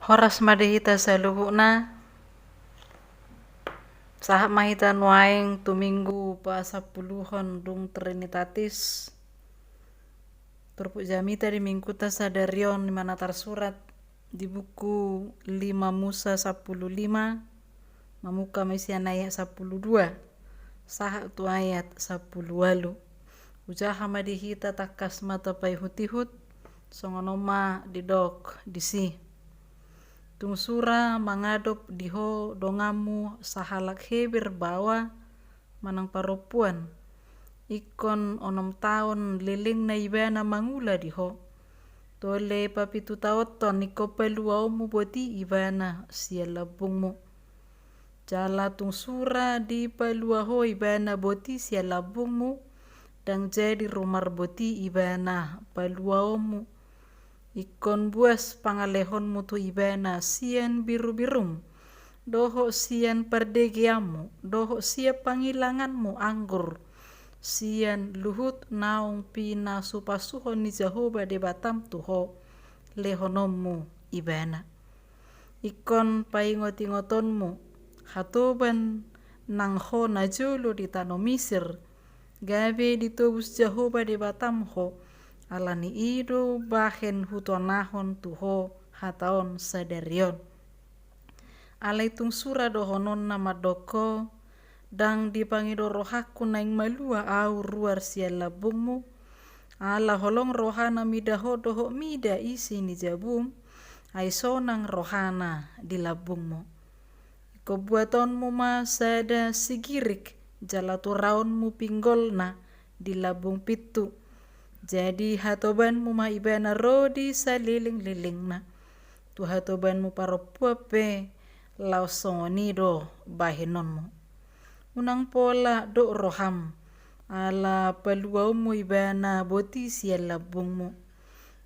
Horas madehita saluhuna sahap mahita nuaing tuminggu pa 10 dung Trinitatis turpu jamita di mingkuta sadarion mana tersurat di buku 5 Musa 10:5 mamuka mesian ayat 10:2 sahak tu ayat 10:8 ujaha madihita takas mata pai hutihut songonoma didok disi tung sura mangadop diho dongamu sahalak hebir bawa manang paropuan ikon 6 tahun liling na ibana mangula diho tole papitu taoton niko peluaumu boti ibana sia labungmu jala tung sura di peluaho ibana boti sia labungmu dan jadi rumar boti ibana peluaumu ikon buas pangalehon mutu ibana sian biru-birum doho sian perdegiamu doho sia pangilanganmu anggur sian luhut naung pina supasuhon ni Jehoba de batam tuho lehonommu ibana ikon paingot-ingotonmu hatoban nang ho najolo di tano Misir gabe ditobus Jehoba de batam ho alani ido bahen hutonahon tuho hataon sadarion alaitung sura dohonon nama doko dang dipangido rohaku naing malua au ruar sia labungmu ala holong rohana midaho doho mida isi ni jabum ai sonang rohana di labungmu iko buatonmu ma sada sigirik jala turaunmu pinggolna di labung pitu jadi hatobanmu ma ibana rodi saliling-lilingna tu hatobanmu paropuape lau songonido bahenonmu unang pola do roham ala peluaumu ibana boti sia labungmu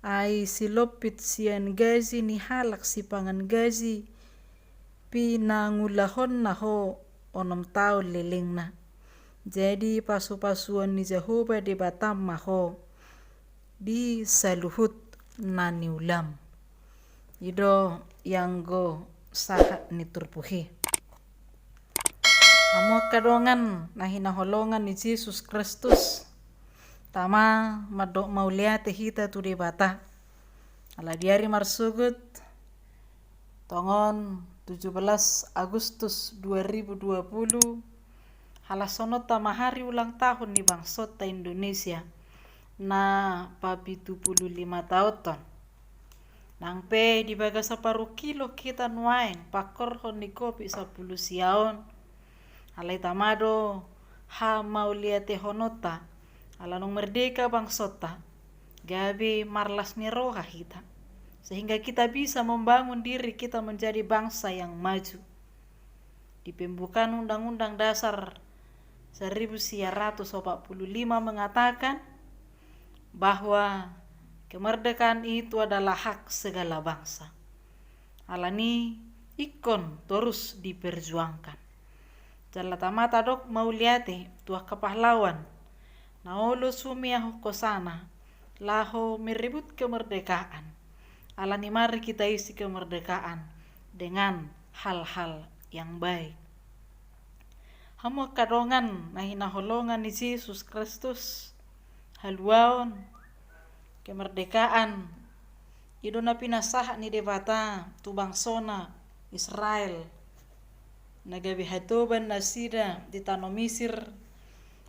ai silopit sian gazi ni halak si pangan gazi pinangulahon naho 6 tahun lilingna jadi pasu-pasuan ni Jehoba de batam maho di saluhut nani ulam ido yang go sahat ni turpuhi amo kadongan nahina holongan ni Yesus Kristus tama madok mauliate hita tu de bata ala diari marsugut tongon 17 Agustus 2020 halasono tama hari ulang tahun ni bangsota Indonesia na papi 75 tahun nang pe di baga 10 kilo kita nuain pakor honi kopi 10 siaon alai tamado ha mauliate honota ala nung merdeka bangsota gabe marlas miroha kita sehingga kita bisa membangun diri kita menjadi bangsa yang maju di pembukaan Undang-Undang Dasar 1945 mengatakan bahwa kemerdekaan itu adalah hak segala bangsa. Alani ikon terus diperjuangkan. Jala tamata dok mauliate tuah kepahlawan. Naolo sumia hokosana laho meribut kemerdekaan. Alani mari kita isi kemerdekaan dengan hal-hal yang baik. Hamo kadongan nahina holongan ni Yesus Kristus haluaon kemerdekaan idona pinasah ni debata tu bangsona Israel nagabi hatoban nasida di tano Misir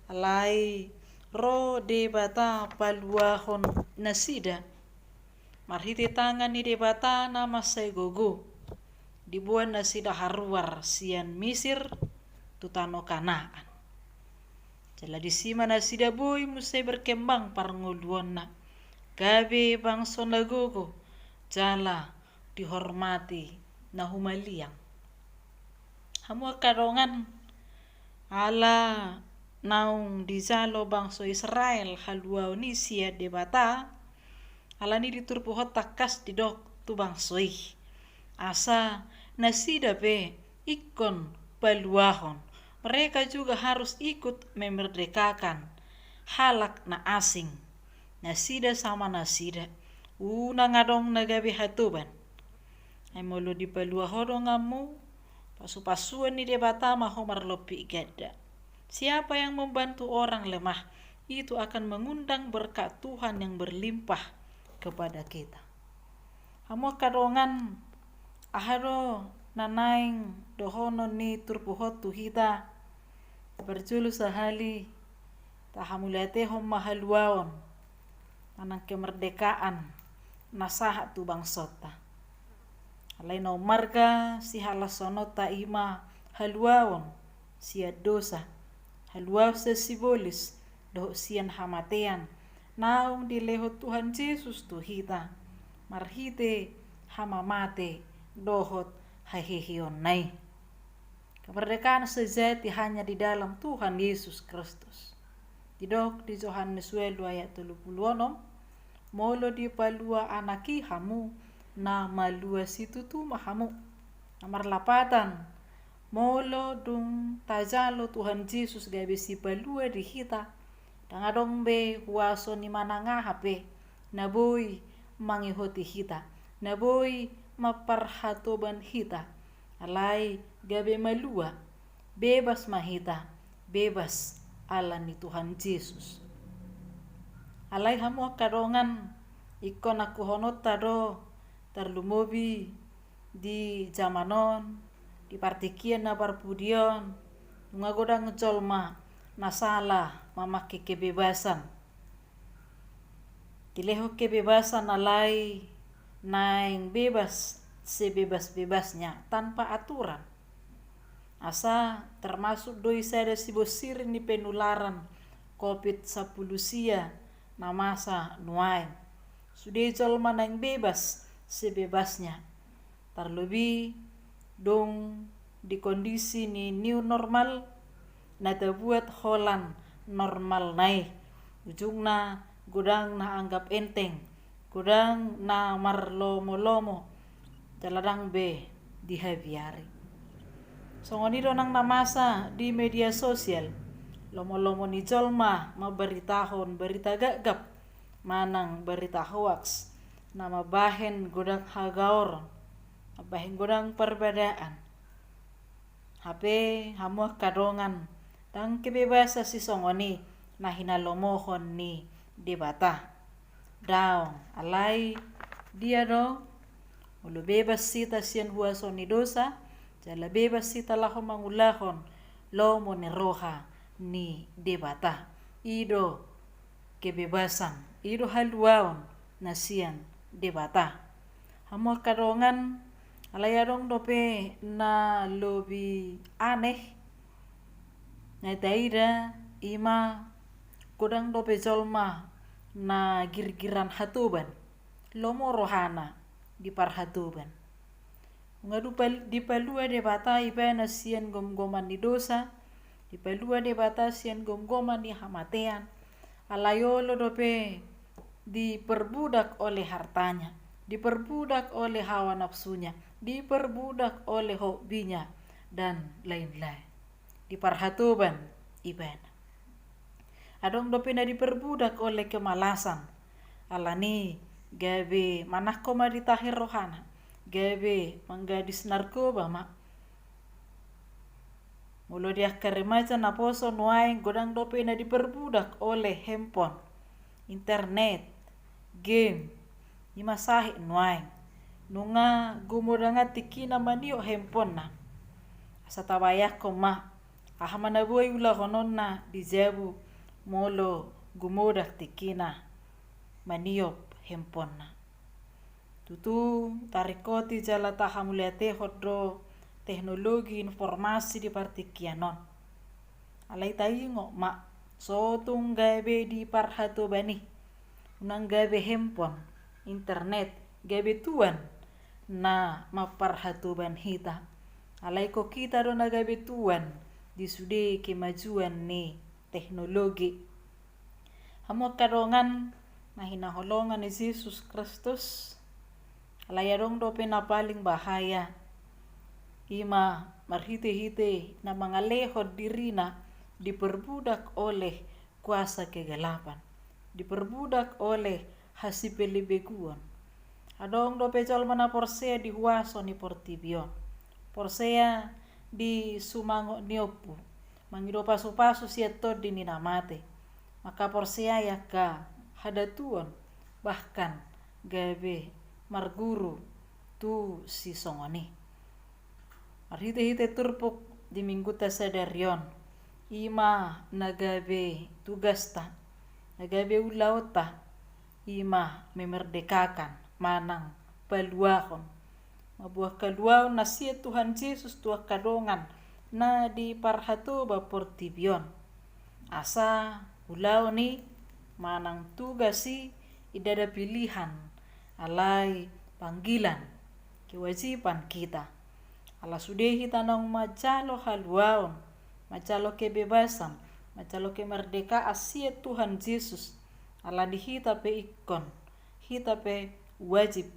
alai ro debata paluahon nasida marhiti tangan ni debata nama segogo dibuat nasida haruar sian Misir tu tano Kanaan jala disima nasida boy musai berkembang parngoluonna gabe bangso nagogo jala dihormati na humaliang hamu kadongan ala naung dijalo bangso Israel haluau ni sia debata ala ni diturpu hotakas didok tu bangsoi asa nasida be ikon peluahon mereka juga harus ikut memerdekakan halak na asing nasida sama nasida una ngadong nagabi hatuban Hai molo di palua hodongamu, pasu-pasuan ni debata maho marlopi gada. Siapa yang membantu orang lemah, itu akan mengundang berkat Tuhan yang berlimpah kepada kita. Hamo kadongan ahado nanaing dohono ni turpuhotu hita berjulu sahali tahamulatehom mahaluaon manang kemerdekaan nasaha tu bangsota. Alai no marga si halasonota ima haluaon sia dosa haluaw sa sibolis doh sian hamatean naung dileho Tuhan Yesus tu hita marhite hamamate dohot hahihion nai. Kemerdekaan sejati hanya di dalam Tuhan Yesus Kristus. Didok di Yohanes 12 ayat 36, molo di palua anaki hamu na malua situ tu mahamu. Nomor 8, molo dung tajalo Tuhan Yesus gabe si palua di hita. Dangadong be huaso ni mananga hape naboy mangihoti hita. Naboy maparhatoban hita. Alai gabe malua bebas mahita, bebas ala ni Tuhan Yesus. Alai hamu kadongan ikon aku honot tado terlumobi di zamanon di partikian na parpudion ngagodang colma nasala mamake kebebasan. Dileho kebebasan alai naing bebas sebebas-bebasnya tanpa aturan. Asa termasuk doi sada si bosir ni penularan COVID-10 sia na masa nuain. Sudah jolma naing bebas sebebasnya. Terlebih dong di kondisi ni new normal na terbuat holan normal naik. Ujungna gudang na anggap enteng, gudang na marlomo-lomo jaladang be dihabiari. Songonido nang namasa di media sosial lomo-lomo ni jolma maberitahon berita gagap manang berita hoax nama bahen godang hagaor bahen godang perbedaan hape hamu kadongan dan kebebasan si songoni na hinalomohon ni debata daong alai dia do ulu bebas sita sian huaso ni dosa jala bebas sita lahon mangulahon lomo ni roha ni debata ido kebebasan ido haluaon na sian debata hamu kadongan alai adong dope na lobi aneh na daida ima kodang dope jolma na girgiran hatuban lomo rohana di parhatuban ngadu di palua debata iba na sian gom-goman di dosa di palua debata sian gom-goman di hamatean alayolo dope diperbudak oleh hartanya, diperbudak oleh hawa nafsunya, diperbudak oleh hobinya dan lain-lain. Diparhatuban iban. Adong dope na diperbudak oleh kemalasan. Alani gabe manah koma ditahir rohana. Gabe manggadis narkoba mak. Mulo dia keremaja na poso nuaing godang dope na diperbudak oleh handphone, internet, game, imasahi nuaing. Nunga gumodanga tikina manio handphone na. Asa tabayak ko ma. Ahamana buhay ula honon na dijabu molo gumodak tikina maniop handphone na. Tutu tarikoti jala tahamuliate hodro teknologi informasi di partikianon. Alai taingo ma sotung gabe di parhato bani. Unang gabe handphone, internet, gabe tuan na maparhatuban hita. Alai ko kita do na gabe tuan di sude kemajuan ni teknologi. Hamo kadongan na hinaholongan ni Yesus Kristus. Alai adong dope na paling bahaya. Ima marhite-hite na mga lehod dirina diperbudak oleh kuasa kegelapan. Diperbudak oleh hasipelibeguan. Adong do pejol mana Porsea di huaso ni Portibion. Porsea di sumango niopu. Mangido pasu-pasu sieto di ninamate. Maka Porsea ya ka hadatuon bahkan gabe marguru tu si songoni. Arhite-hite turpuk di minggu tasadarion. Ima nagabe tugas ta. Nagabe ulaw ta. Ima memerdekakan manang paluahon. Mabuah kaluaw na siya Tuhan Yesus tuah kadongan na di parhato ba Portibion. Asa ulaw ni manang tugas si idada pilihan alay panggilan kewajiban kita. Ala sudehi tanong majalo haluaon, majalo kebebasan, majalo kemerdeka asia Tuhan Yesus. Ala dihita pe ikon, hita pe wajib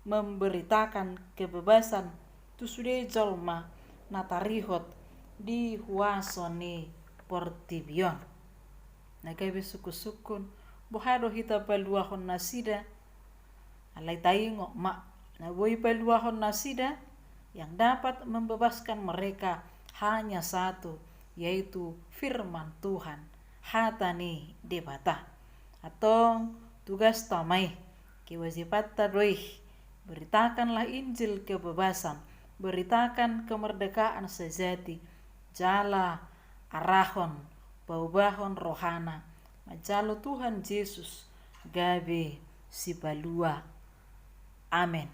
memberitakan kebebasan tu sudah jolma natarihot di huaso ni Portibion. Nagabe suku-sukun bohado hita paluahon nasida alay taingo ma naboi paluahon nasida yang dapat membebaskan mereka hanya satu, yaitu firman Tuhan hatani debata atau tugas tamai kewajiban tadoih. Beritakanlah Injil kebebasan, beritakan kemerdekaan sejati, jala arahon baubahon rohana majalo Tuhan Yesus gabe si balua. Amin.